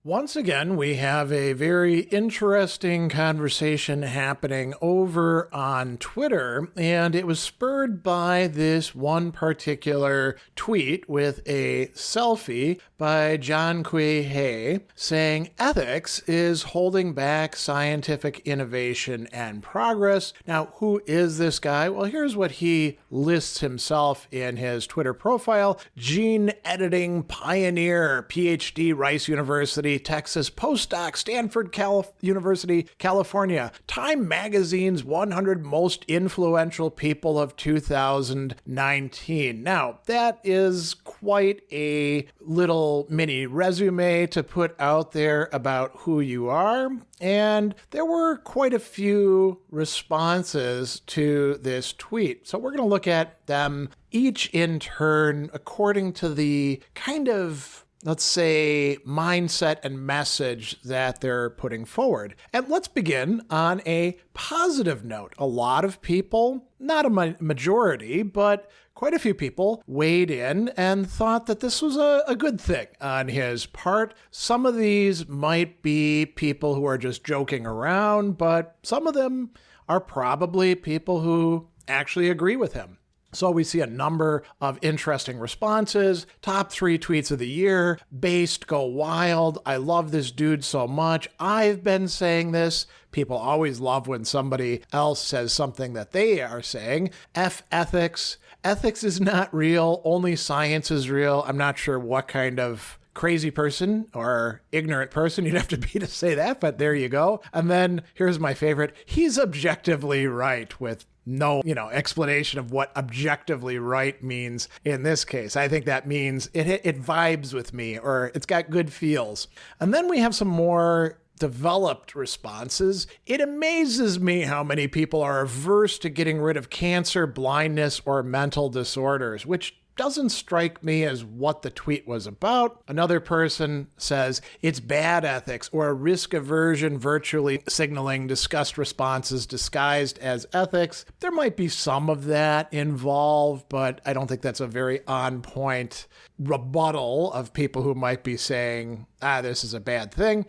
Once again, we have a very interesting conversation happening over on Twitter, and it was spurred by this one particular tweet with a selfie by Jiankui He saying ethics is holding back scientific innovation and progress. Now, who is this guy? Well, here's what he lists himself in his Twitter profile: gene editing pioneer, PhD, Rice University, Texas postdoc, Stanford University, California, Time Magazine's 100 most influential people of 2019. Now, that is quite a little mini resume to put out there about who you are. And there were quite a few responses to this tweet. So we're going to look at them each in turn according to the kind of, let's say, mindset and message that they're putting forward. And let's begin on a positive note. A lot of people, not a majority, but quite a few people weighed in and thought that this was a good thing on his part. Some of these might be people who are just joking around, but some of them are probably people who actually agree with him. So we see a number of interesting responses. Top 3 tweets of the year. Based, go wild. I love this dude so much. I've been saying this. People always love when somebody else says something that they are saying. F ethics. Ethics is not real. Only science is real. I'm not sure what kind of crazy person or ignorant person you'd have to be to say that, but there you go. And then here's my favorite. He's objectively right, with no, explanation of what objectively right means in this case. I think that means it vibes with me, or it's got good feels. And then we have some more developed responses. It amazes me how many people are averse to getting rid of cancer, blindness, or mental disorders, which doesn't strike me as what the tweet was about. Another person says it's bad ethics or a risk aversion virtually signaling disgust responses disguised as ethics. There might be some of that involved, but I don't think that's a very on point rebuttal of people who might be saying, this is a bad thing.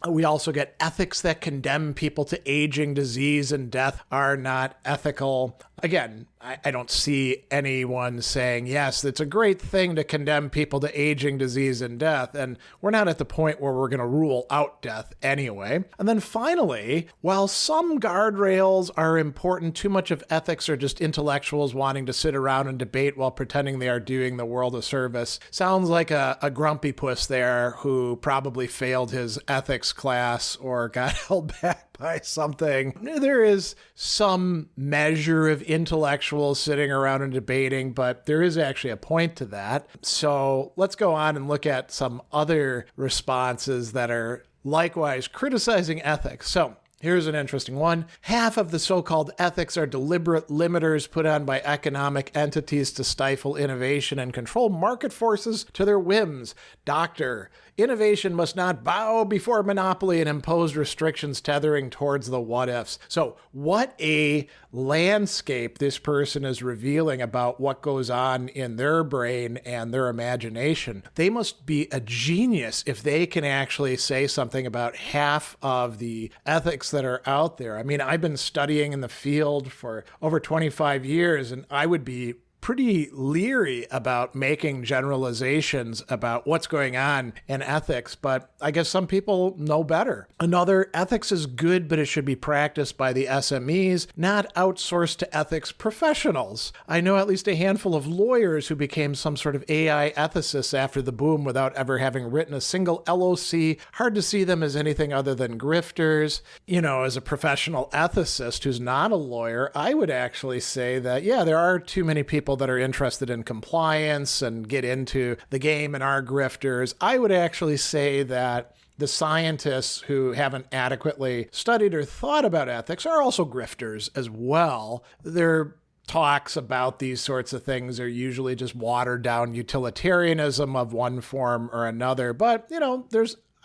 We also get ethics that condemn people to aging, disease, and death are not ethical. Again, I don't see anyone saying, yes, it's a great thing to condemn people to aging, disease, and death. And we're not at the point where we're going to rule out death anyway. And then finally, while some guardrails are important, too much of ethics are just intellectuals wanting to sit around and debate while pretending they are doing the world a service. Sounds like a grumpy puss there who probably failed his ethics class or got held back by something. There is some measure of intellectuals sitting around and debating, but there is actually a point to that. So let's go on and look at some other responses that are likewise criticizing ethics. So here's an interesting one. Half of the so-called ethics are deliberate limiters put on by economic entities to stifle innovation and control market forces to their whims. Doctor, innovation must not bow before monopoly and impose restrictions tethering towards the what-ifs. So what a landscape this person is revealing about what goes on in their brain and their imagination. They must be a genius if they can actually say something about half of the ethics that are out there. I mean, I've been studying in the field for over 25 years, and I would be pretty leery about making generalizations about what's going on in ethics, but I guess some people know better. Another, ethics is good, but it should be practiced by the SMEs, not outsourced to ethics professionals. I know at least a handful of lawyers who became some sort of AI ethicists after the boom without ever having written a single LOC. Hard to see them as anything other than grifters. As a professional ethicist who's not a lawyer, I would actually say that, there are too many people that are interested in compliance and get into the game and are grifters. I would actually say that the scientists who haven't adequately studied or thought about ethics are also grifters as well. Their talks about these sorts of things are usually just watered down utilitarianism of one form or another. But,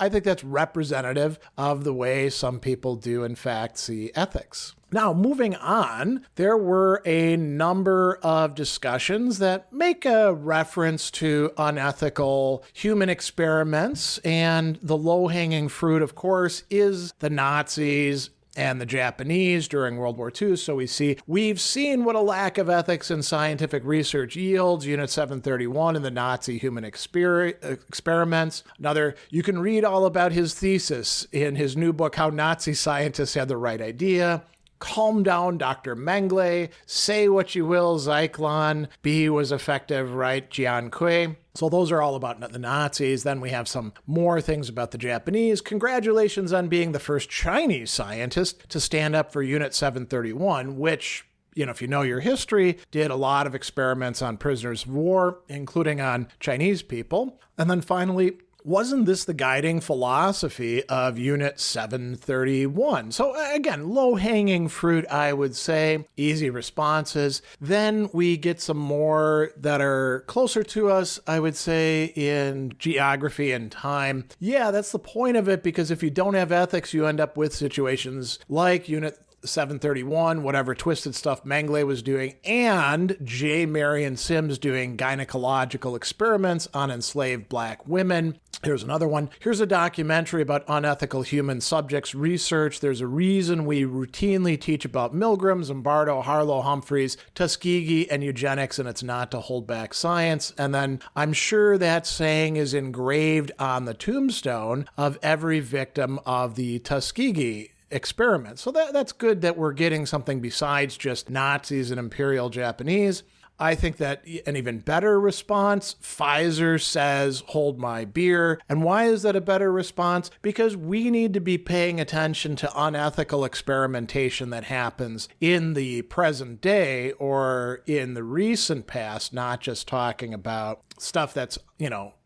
I think that's representative of the way some people do, in fact, see ethics. Now, moving on, there were a number of discussions that make a reference to unethical human experiments, and the low-hanging fruit, of course, is the Nazis and the Japanese during World War II. So we've seen what a lack of ethics in scientific research yields. Unit 731 in the Nazi human experiments. Another, you can read all about his thesis in his new book, How Nazi Scientists Had the Right Idea. Calm down, Dr. Mengele. Say what you will, Zyklon. B was effective, right? Jiankui. So those are all about the Nazis. Then we have some more things about the Japanese. Congratulations on being the first Chinese scientist to stand up for Unit 731, which, if you know your history, did a lot of experiments on prisoners of war, including on Chinese people. And then finally, wasn't this the guiding philosophy of Unit 731? So again, low-hanging fruit, I would say, easy responses. Then we get some more that are closer to us, I would say, in geography and time. Yeah, that's the point of it, because if you don't have ethics, you end up with situations like Unit 731, whatever twisted stuff Mengele was doing, and J. Marion Sims doing gynecological experiments on enslaved black women. Here's another one. Here's a documentary about unethical human subjects research. There's a reason we routinely teach about Milgram, Zimbardo, Harlow, Humphreys, Tuskegee, and eugenics, and it's not to hold back science. And then I'm sure that saying is engraved on the tombstone of every victim of the Tuskegee experiment. So that's good that we're getting something besides just Nazis and Imperial Japanese. I think that an even better response, Pfizer says, hold my beer. And why is that a better response? Because we need to be paying attention to unethical experimentation that happens in the present day or in the recent past, not just talking about stuff that's,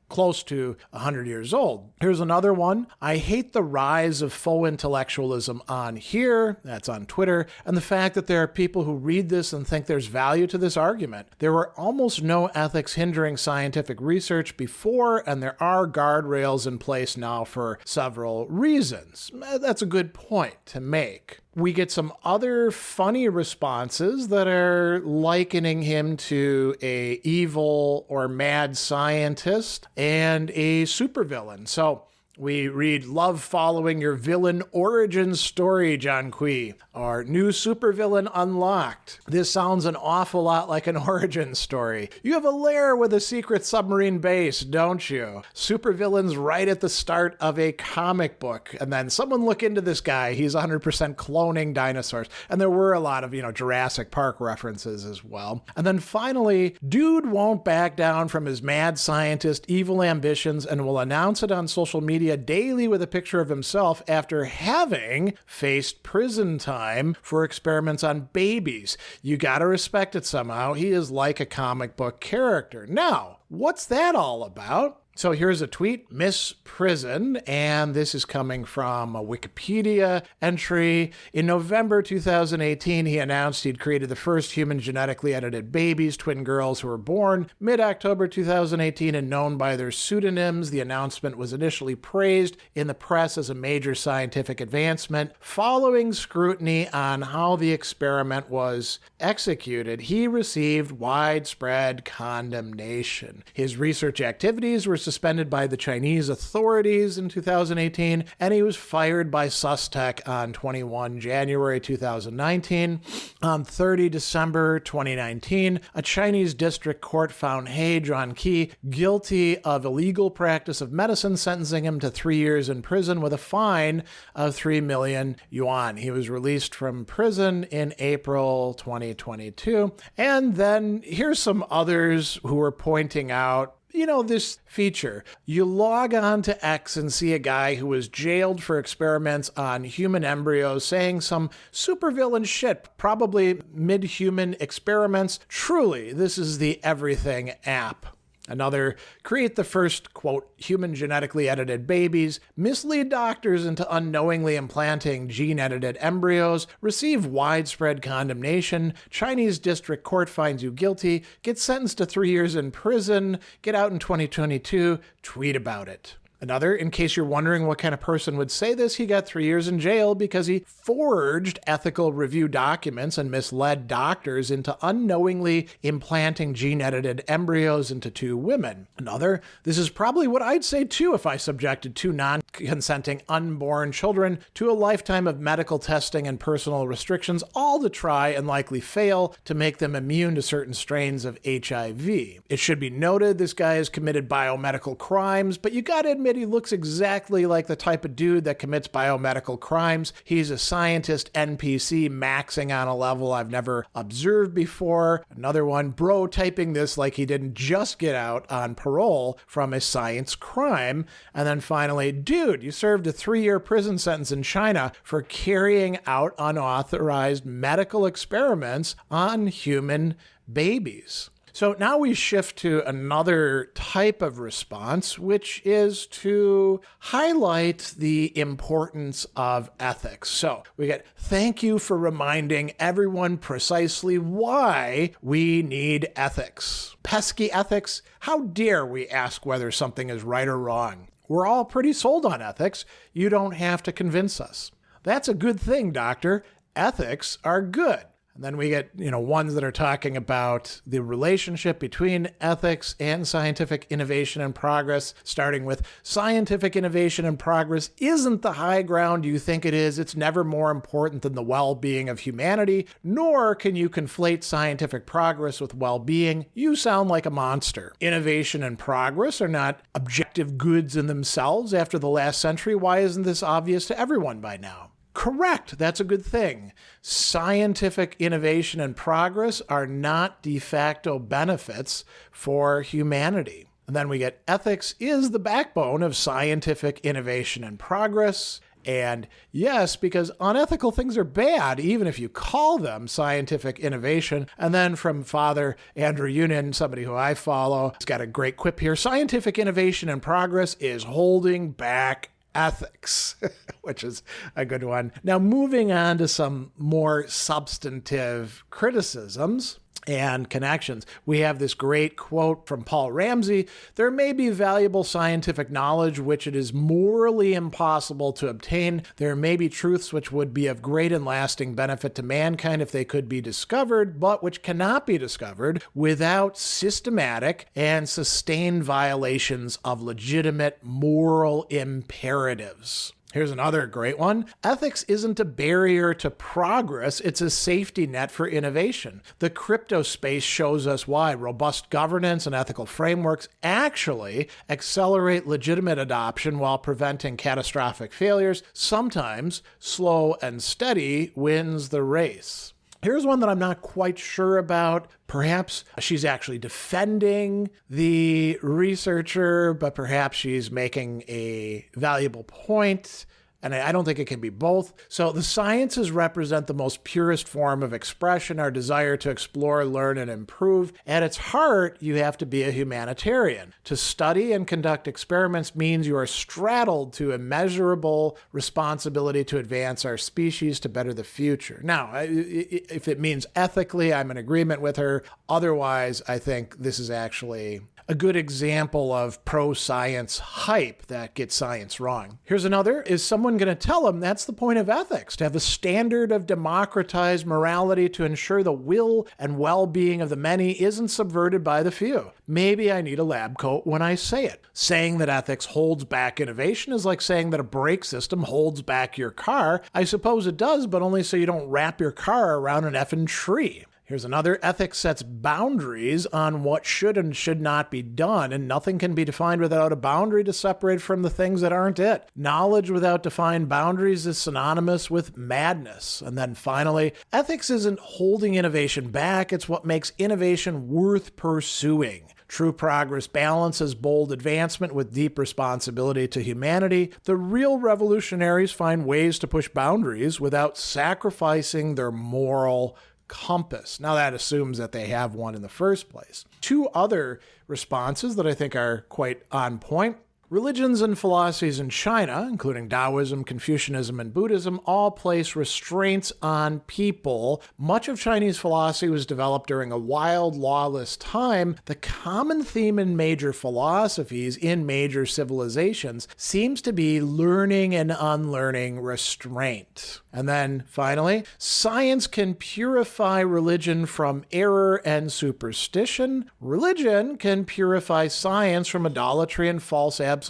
close to 100 years old. Here's another one. I hate the rise of faux intellectualism on here, that's on Twitter, and the fact that there are people who read this and think there's value to this argument. There were almost no ethics hindering scientific research before, and there are guardrails in place now for several reasons. That's a good point to make. We get some other funny responses that are likening him to a evil or mad scientist and a supervillain. So we read, love following your villain origin story, Jiankui, or new supervillain unlocked. This sounds an awful lot like an origin story. You have a lair with a secret submarine base, don't you? Supervillains right at the start of a comic book. And then someone look into this guy. He's 100% cloning dinosaurs. And there were a lot of, Jurassic Park references as well. And then finally, dude won't back down from his mad scientist evil ambitions and will announce it on social media daily with a picture of himself after having faced prison time for experiments on babies. You gotta respect it somehow. He is like a comic book character. Now, what's that all about? So here's a tweet, Miss Prison, and this is coming from a Wikipedia entry. In November 2018, he announced he'd created the first human genetically edited babies, twin girls who were born mid-October 2018 and known by their pseudonyms. The announcement was initially praised in the press as a major scientific advancement. Following scrutiny on how the experiment was executed, he received widespread condemnation. His research activities were suspended by the Chinese authorities in 2018, and he was fired by Sustec on 21 January 2019. On 30 December 2019, a Chinese district court found He Jiankui guilty of illegal practice of medicine, sentencing him to 3 years in prison with a fine of 3 million yuan. He was released from prison in April 2022. And then here's some others who were pointing out this feature. You log on to X and see a guy who was jailed for experiments on human embryos saying some supervillain shit, probably mid-human experiments. Truly, this is the everything app. Another, create the first, quote, human genetically edited babies, mislead doctors into unknowingly implanting gene-edited embryos, receive widespread condemnation, Chinese district court finds you guilty, get sentenced to 3 years in prison, get out in 2022, tweet about it. Another, in case you're wondering what kind of person would say this, he got 3 years in jail because he forged ethical review documents and misled doctors into unknowingly implanting gene-edited embryos into 2 women. Another, this is probably what I'd say too if I subjected 2 non-consenting unborn children to a lifetime of medical testing and personal restrictions, all to try and likely fail to make them immune to certain strains of HIV. It should be noted this guy has committed biomedical crimes, but you gotta admit he looks exactly like the type of dude that commits biomedical crimes. He's a scientist NPC maxing on a level I've never observed before. Another one, bro typing this like he didn't just get out on parole from a science crime. And then finally, dude, you served a 3-year prison sentence in China for carrying out unauthorized medical experiments on human babies. So now we shift to another type of response, which is to highlight the importance of ethics. So we get, thank you for reminding everyone precisely why we need ethics. Pesky ethics, how dare we ask whether something is right or wrong? We're all pretty sold on ethics. You don't have to convince us. That's a good thing, doctor. Ethics are good. And then we get, ones that are talking about the relationship between ethics and scientific innovation and progress, starting with scientific innovation and progress isn't the high ground you think it is. It's never more important than the well-being of humanity, nor can you conflate scientific progress with well-being. You sound like a monster. Innovation and progress are not objective goods in themselves after the last century. Why isn't this obvious to everyone by now? Correct. That's a good thing. Scientific innovation and progress are not de facto benefits for humanity. And then we get ethics is the backbone of scientific innovation and progress. And yes, because unethical things are bad, even if you call them scientific innovation. And then from Father Andrew Yunin, somebody who I follow, he's got a great quip here. Scientific innovation and progress is holding back ethics, which is a good one. Now, moving on to some more substantive criticisms and connections. We have this great quote from Paul Ramsey. There may be valuable scientific knowledge which it is morally impossible to obtain. There may be truths which would be of great and lasting benefit to mankind if they could be discovered, but which cannot be discovered without systematic and sustained violations of legitimate moral imperatives. Here's another great one. Ethics isn't a barrier to progress, it's a safety net for innovation. The crypto space shows us why robust governance and ethical frameworks actually accelerate legitimate adoption while preventing catastrophic failures. Sometimes slow and steady wins the race. Here's one that I'm not quite sure about. Perhaps she's actually defending the researcher, but perhaps she's making a valuable point. And I don't think it can be both. So the sciences represent the most purest form of expression, our desire to explore, learn, and improve. At its heart, you have to be a humanitarian. To study and conduct experiments means you are straddled to immeasurable responsibility to advance our species to better the future. Now, if it means ethically, I'm in agreement with her. Otherwise, I think this is actually a good example of pro-science hype that gets science wrong. Here's another. Is someone going to tell them that's the point of ethics, to have a standard of democratized morality to ensure the will and well-being of the many isn't subverted by the few? Maybe I need a lab coat when I say it. Saying that ethics holds back innovation is like saying that a brake system holds back your car. I suppose it does, but only so you don't wrap your car around an effing tree. Here's another. Ethics sets boundaries on what should and should not be done, and nothing can be defined without a boundary to separate from the things that aren't it. Knowledge without defined boundaries is synonymous with madness. And then finally, ethics isn't holding innovation back, it's what makes innovation worth pursuing. True progress balances bold advancement with deep responsibility to humanity. The real revolutionaries find ways to push boundaries without sacrificing their moral compass. Now that assumes that they have one in the first place. Two other responses that I think are quite on point. Religions and philosophies in China, including Taoism, Confucianism, and Buddhism, all place restraints on people. Much of Chinese philosophy was developed during a wild, lawless time. The common theme in major philosophies, in major civilizations, seems to be learning and unlearning restraint. And then, finally, science can purify religion from error and superstition. Religion can purify science from idolatry and false absolutes.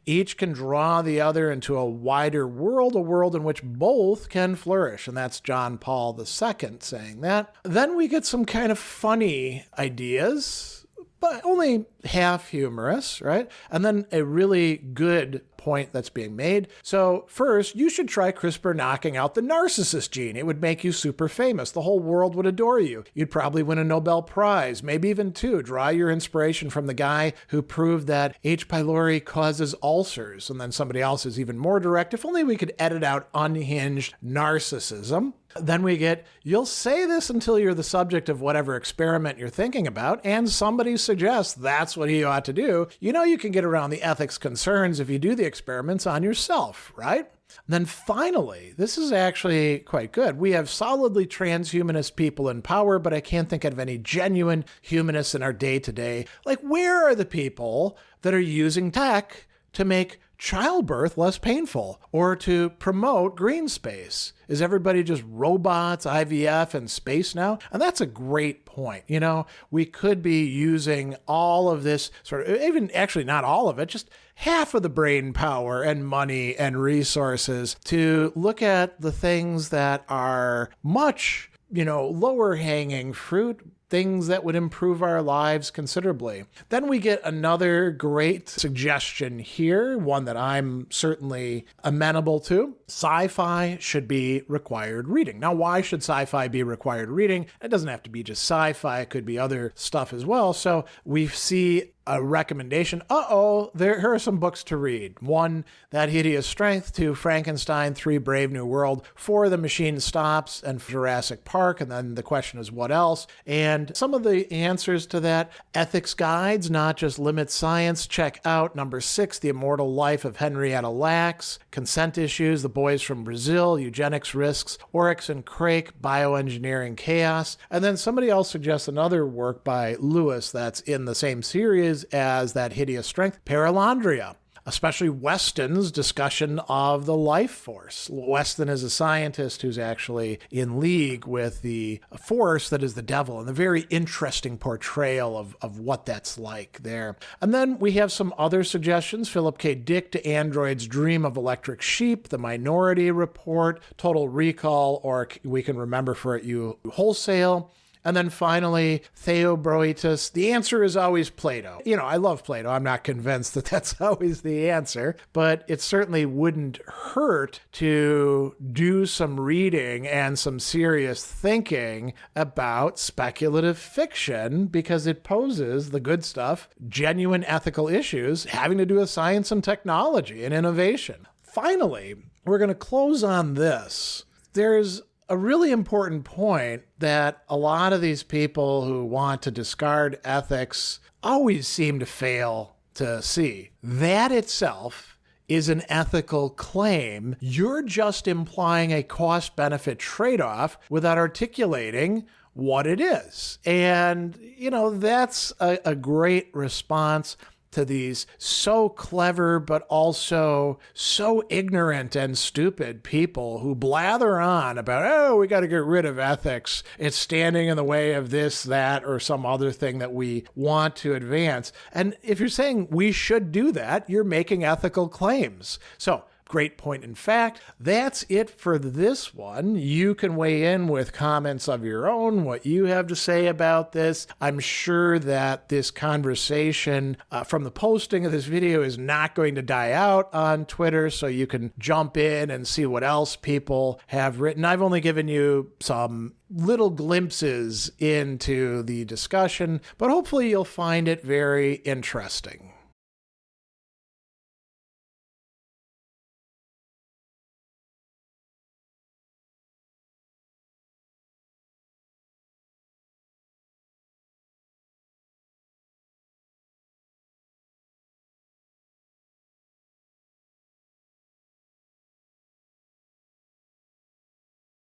Each can draw the other into a wider world, a world in which both can flourish. And that's John Paul II saying that. Then we get some kind of funny ideas, but only half humorous, right? And then a really good point that's being made. So first, you should try CRISPR knocking out the narcissist gene. It would make you super famous. The whole world would adore you. You'd probably win a Nobel Prize, maybe even two. Draw your inspiration from the guy who proved that H. pylori causes ulcers. And then somebody else is even more direct. If only we could edit out unhinged narcissism. Then we get, you'll say this until you're the subject of whatever experiment you're thinking about, and somebody suggests that's what he ought to do. You know you can get around the ethics concerns if you do the experiments on yourself, right? And then finally, this is actually quite good. We have solidly transhumanist people in power, but I can't think of any genuine humanists in our day-to-day. Like, where are the people that are using tech to make childbirth less painful or to promote green space? Is everybody just robots, IVF, and space now? And that's a great point. You know, we could be using all of this sort of, even actually not all of it, just half of the brain power and money and resources to look at the things that are much, lower hanging fruit, things that would improve our lives considerably. Then we get another great suggestion here, one that I'm certainly amenable to. Sci-fi should be required reading. Now, why should sci-fi be required reading? It doesn't have to be just sci-fi. It could be other stuff as well. So we see a recommendation. Here are some books to read. 1, That Hideous Strength. 2, Frankenstein. 3, Brave New World. 4, The Machine Stops, and Jurassic Park. And then the question is, what else? And some of the answers to that: ethics guides, not just limit science. Check out number 6, The Immortal Life of Henrietta Lacks. Consent Issues, The Boys from Brazil. Eugenics Risks, Oryx and Crake, Bioengineering Chaos. And then somebody else suggests another work by Lewis that's in the same series as That Hideous Strength, Paralandria, especially Weston's discussion of the life force. Weston is a scientist who's actually in league with the force that is the devil, and a very interesting portrayal of what that's like there. And then we have some other suggestions. Philip K. Dick, To Android's Dream of Electric Sheep, The Minority Report, Total Recall, or We Can Remember For It You Wholesale. And then finally, Theobroitus. The answer is always Plato. I love Plato. I'm not convinced that that's always the answer, but it certainly wouldn't hurt to do some reading and some serious thinking about speculative fiction, because it poses the good stuff, genuine ethical issues having to do with science and technology and innovation. Finally, we're going to close on this. There's a really important point that a lot of these people who want to discard ethics always seem to fail to see. That itself is an ethical claim. You're just implying a cost-benefit trade-off without articulating what it is. And, that's a great response to these so clever but also so ignorant and stupid people who blather on about, we got to get rid of ethics. It's standing in the way of this, that, or some other thing that we want to advance. And if you're saying we should do that, you're making ethical claims. So, great point. In fact, that's it for this one. You can weigh in with comments of your own, what you have to say about this. I'm sure that this conversation from the posting of this video is not going to die out on Twitter, so you can jump in and see what else people have written. I've only given you some little glimpses into the discussion, but hopefully you'll find it very interesting.